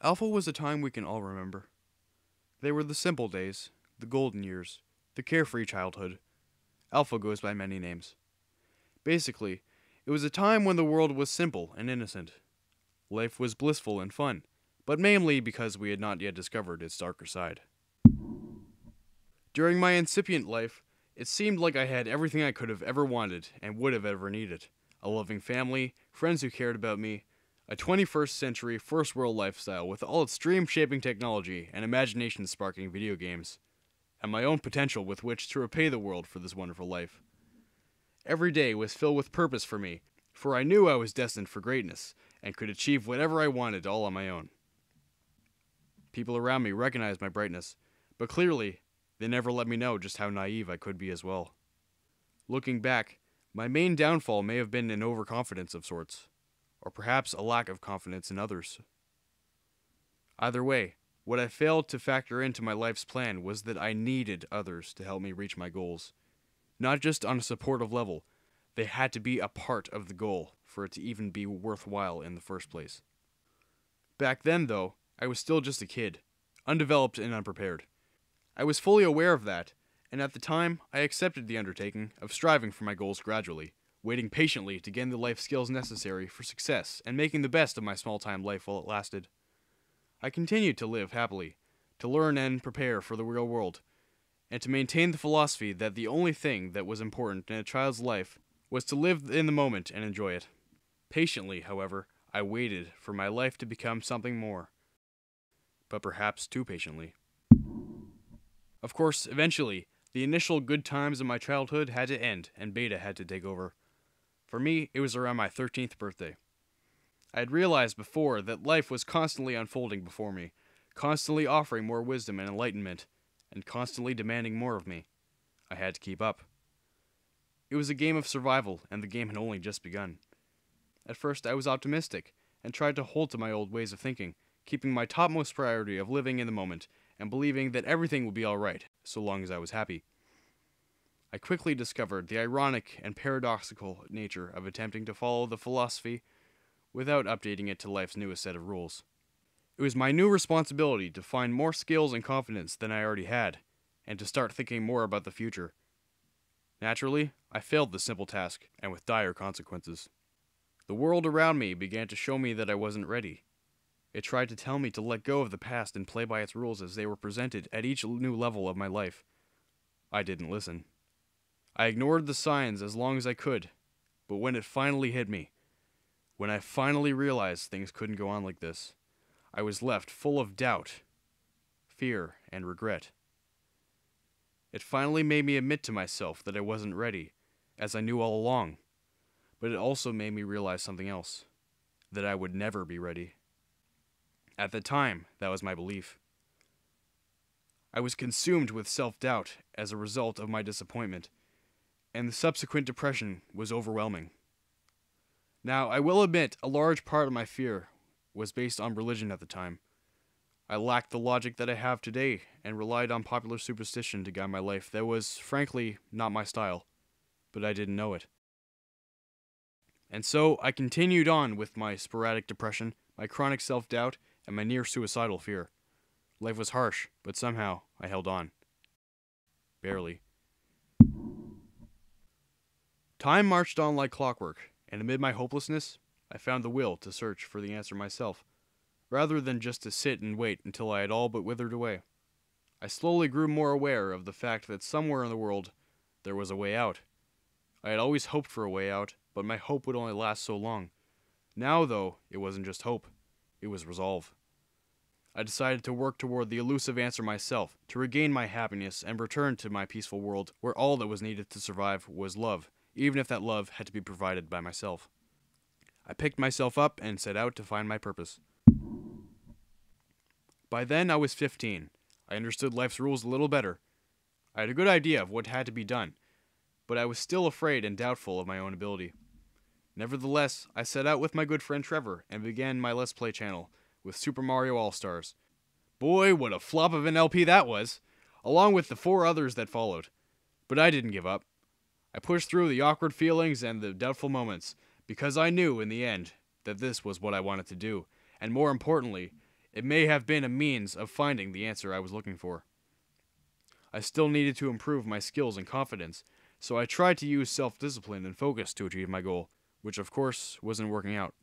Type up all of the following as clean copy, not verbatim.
Alpha was a time we can all remember. They were the simple days, the golden years, the carefree childhood. Alpha goes by many names. Basically, it was a time when the world was simple and innocent. Life was blissful and fun, but mainly because we had not yet discovered its darker side. During my incipient life, it seemed like I had everything I could have ever wanted and would have ever needed. A loving family, friends who cared about me, a 21st century first world lifestyle with all its dream-shaping technology and imagination-sparking video games, and my own potential with which to repay the world for this wonderful life. Every day was filled with purpose for me, for I knew I was destined for greatness and could achieve whatever I wanted all on my own. People around me recognized my brightness, but clearly, they never let me know just how naive I could be as well. Looking back, my main downfall may have been an overconfidence of sorts, or perhaps a lack of confidence in others. Either way, what I failed to factor into my life's plan was that I needed others to help me reach my goals. Not just on a supportive level, they had to be a part of the goal for it to even be worthwhile in the first place. Back then, though, I was still just a kid, undeveloped and unprepared. I was fully aware of that, and at the time, I accepted the undertaking of striving for my goals gradually, waiting patiently to gain the life skills necessary for success and making the best of my small-time life while it lasted. I continued to live happily, to learn and prepare for the real world, and to maintain the philosophy that the only thing that was important in a child's life was to live in the moment and enjoy it. Patiently, however, I waited for my life to become something more. But perhaps too patiently. Of course, eventually, the initial good times of my childhood had to end, and beta had to take over. For me, it was around my 13th birthday. I had realized before that life was constantly unfolding before me, constantly offering more wisdom and enlightenment, and constantly demanding more of me. I had to keep up. It was a game of survival, and the game had only just begun. At first, I was optimistic, and tried to hold to my old ways of thinking, keeping my topmost priority of living in the moment, and believing that everything would be alright, so long as I was happy. I quickly discovered the ironic and paradoxical nature of attempting to follow the philosophy without updating it to life's newest set of rules. It was my new responsibility to find more skills and confidence than I already had, and to start thinking more about the future. Naturally, I failed the simple task, and with dire consequences. The world around me began to show me that I wasn't ready. It tried to tell me to let go of the past and play by its rules as they were presented at each new level of my life. I didn't listen. I ignored the signs as long as I could, but when it finally hit me, when I finally realized things couldn't go on like this, I was left full of doubt, fear, and regret. It finally made me admit to myself that I wasn't ready, as I knew all along, but it also made me realize something else, that I would never be ready. At the time, that was my belief. I was consumed with self-doubt as a result of my disappointment, and the subsequent depression was overwhelming. Now, I will admit, a large part of my fear was based on religion at the time. I lacked the logic that I have today, and relied on popular superstition to guide my life that was, frankly, not my style, but I didn't know it. And so, I continued on with my sporadic depression, my chronic self-doubt, and my near-suicidal fear. Life was harsh, but somehow I held on. Barely. Time marched on like clockwork, and amid my hopelessness, I found the will to search for the answer myself, rather than just to sit and wait until I had all but withered away. I slowly grew more aware of the fact that somewhere in the world there was a way out. I had always hoped for a way out, but my hope would only last so long. Now, though, it wasn't just hope. It was resolve. I decided to work toward the elusive answer myself, to regain my happiness and return to my peaceful world where all that was needed to survive was love, even if that love had to be provided by myself. I picked myself up and set out to find my purpose. By then, I was 15. I understood life's rules a little better. I had a good idea of what had to be done, but I was still afraid and doubtful of my own ability. Nevertheless, I set out with my good friend Trevor and began my Let's Play channel with Super Mario All-Stars. Boy, what a flop of an LP that was, along with the 4 others that followed. But I didn't give up. I pushed through the awkward feelings and the doubtful moments, because I knew, in the end, that this was what I wanted to do, and more importantly, It may have been a means of finding the answer I was looking for. I still needed to improve my skills and confidence, so I tried to use self-discipline and focus to achieve my goal, which of course wasn't working out.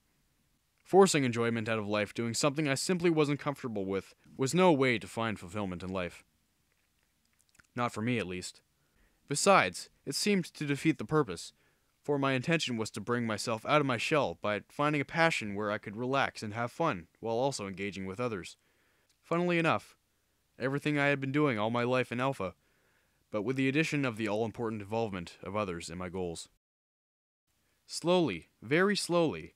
Forcing enjoyment out of life doing something I simply wasn't comfortable with was no way to find fulfillment in life. Not for me, at least. Besides, it seemed to defeat the purpose, for my intention was to bring myself out of my shell by finding a passion where I could relax and have fun while also engaging with others. Funnily enough, everything I had been doing all my life in Alpha, but with the addition of the all-important involvement of others in my goals. Slowly, very slowly,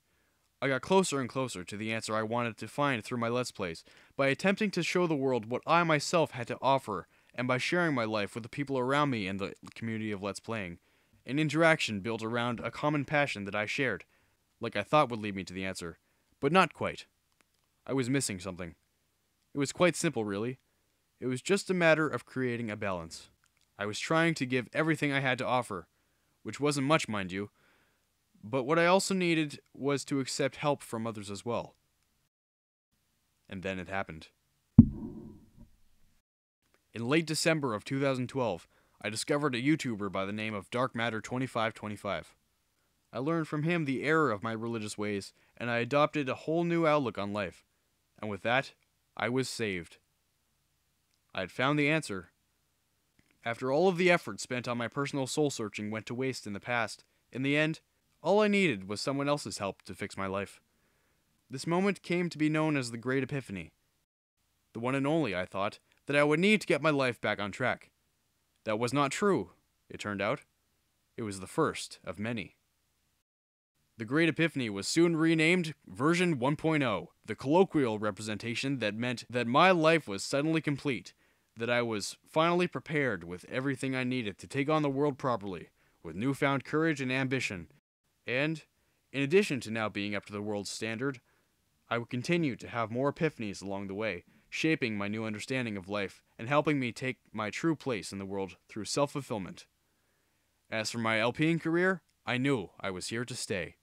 I got closer and closer to the answer I wanted to find through my Let's Plays by attempting to show the world what I myself had to offer and by sharing my life with the people around me in the community of Let's Playing. An interaction built around a common passion that I shared, like I thought would lead me to the answer, but not quite. I was missing something. It was quite simple, really. It was just a matter of creating a balance. I was trying to give everything I had to offer, which wasn't much, mind you, but what I also needed was to accept help from others as well. And then it happened. In late December of 2012, I discovered a YouTuber by the name of DarkMatter2525. I learned from him the error of my religious ways, and I adopted a whole new outlook on life. And with that, I was saved. I had found the answer. After all of the effort spent on my personal soul-searching went to waste in the past, in the end, all I needed was someone else's help to fix my life. This moment came to be known as the Great Epiphany. The one and only, I thought, that I would need to get my life back on track. That was not true, it turned out. It was the first of many. The Great Epiphany was soon renamed Version 1.0, the colloquial representation that meant that my life was suddenly complete, that I was finally prepared with everything I needed to take on the world properly, with newfound courage and ambition. And, in addition to now being up to the world's standard, I would continue to have more epiphanies along the way, shaping my new understanding of life and helping me take my true place in the world through self-fulfillment. As for my LPing career, I knew I was here to stay.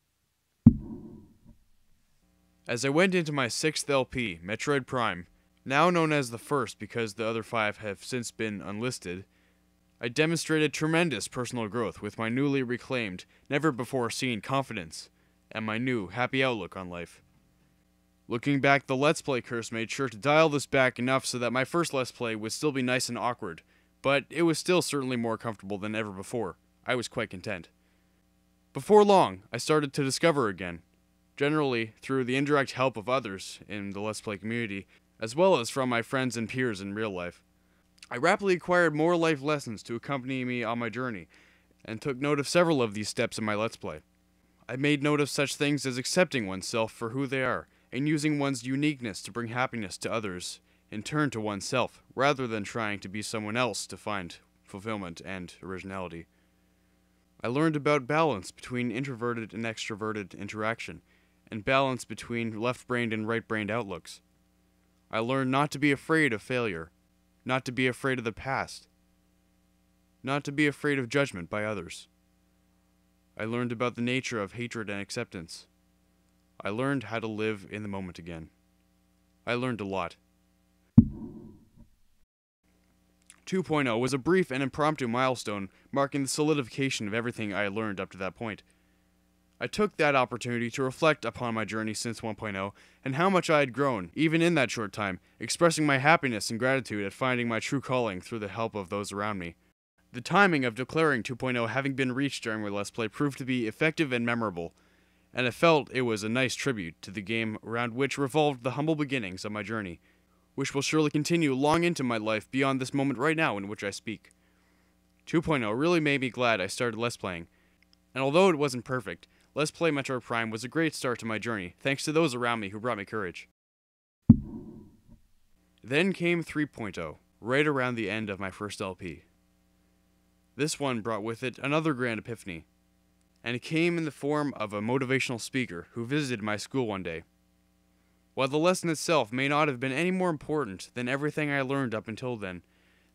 As I went into my 6th LP, Metroid Prime, now known as the first because the other 5 have since been unlisted, I demonstrated tremendous personal growth with my newly reclaimed, never-before-seen confidence, and my new, happy outlook on life. Looking back, the Let's Play curse made sure to dial this back enough so that my first Let's Play would still be nice and awkward, but it was still certainly more comfortable than ever before. I was quite content. Before long, I started to discover again, generally through the indirect help of others in the Let's Play community, as well as from my friends and peers in real life. I rapidly acquired more life lessons to accompany me on my journey, and took note of several of these steps in my Let's Play. I made note of such things as accepting oneself for who they are, and using one's uniqueness to bring happiness to others, in turn to oneself, rather than trying to be someone else to find fulfillment and originality. I learned about balance between introverted and extroverted interaction, and balance between left-brained and right-brained outlooks. I learned not to be afraid of failure, not to be afraid of the past, not to be afraid of judgment by others. I learned about the nature of hatred and acceptance. I learned how to live in the moment again. I learned a lot. 2.0 was a brief and impromptu milestone marking the solidification of everything I had learned up to that point. I took that opportunity to reflect upon my journey since 1.0 and how much I had grown, even in that short time, expressing my happiness and gratitude at finding my true calling through the help of those around me. The timing of declaring 2.0 having been reached during my Let's Play proved to be effective and memorable, and I felt it was a nice tribute to the game around which revolved the humble beginnings of my journey, which will surely continue long into my life beyond this moment right now in which I speak. 2.0 really made me glad I started Let's Playing, and although it wasn't perfect, Let's Play Metroid Prime was a great start to my journey, thanks to those around me who brought me courage. Then came 3.0, right around the end of my first LP. This one brought with it another grand epiphany, and it came in the form of a motivational speaker who visited my school one day. While the lesson itself may not have been any more important than everything I learned up until then,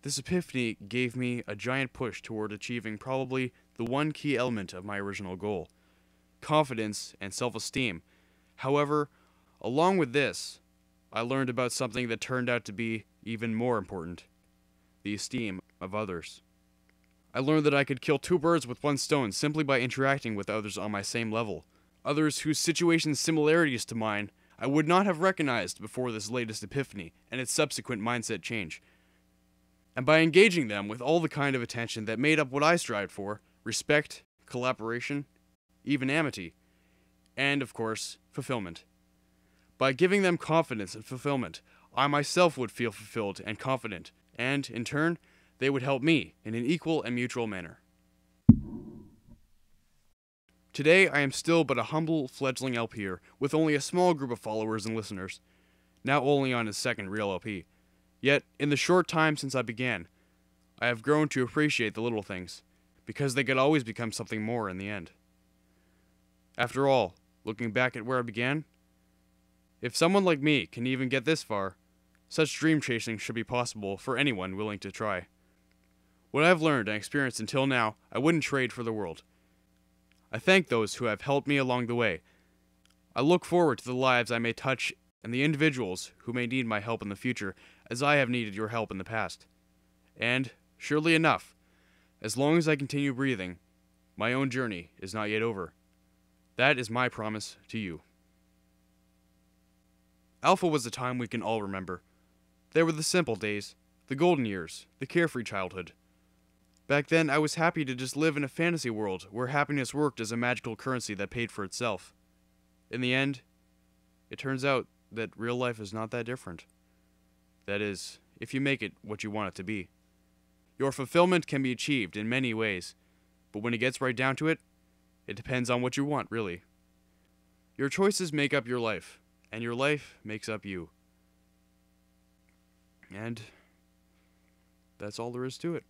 this epiphany gave me a giant push toward achieving probably the one key element of my original goal: confidence and self-esteem. However, along with this, I learned about something that turned out to be even more important: the esteem of others. I learned that I could kill two birds with one stone simply by interacting with others on my same level. Others whose situation similarities to mine I would not have recognized before this latest epiphany and its subsequent mindset change. And by engaging them with all the kind of attention that made up what I strived for: respect, collaboration, even amity, and, of course, fulfillment. By giving them confidence and fulfillment, I myself would feel fulfilled and confident, and, in turn, they would help me in an equal and mutual manner. Today, I am still but a humble fledgling LPer with only a small group of followers and listeners, now only on his second real LP. Yet, in the short time since I began, I have grown to appreciate the little things, because they could always become something more in the end. After all, looking back at where I began, if someone like me can even get this far, such dream chasing should be possible for anyone willing to try. What I've learned and experienced until now, I wouldn't trade for the world. I thank those who have helped me along the way. I look forward to the lives I may touch and the individuals who may need my help in the future, as I have needed your help in the past. And, surely enough, as long as I continue breathing, my own journey is not yet over. That is my promise to you. Alpha was a time we can all remember. They were the simple days, the golden years, the carefree childhood. Back then, I was happy to just live in a fantasy world where happiness worked as a magical currency that paid for itself. In the end, it turns out that real life is not that different. That is, if you make it what you want it to be. Your fulfillment can be achieved in many ways, but when it gets right down to it, it depends on what you want, really. Your choices make up your life, and your life makes up you. And that's all there is to it.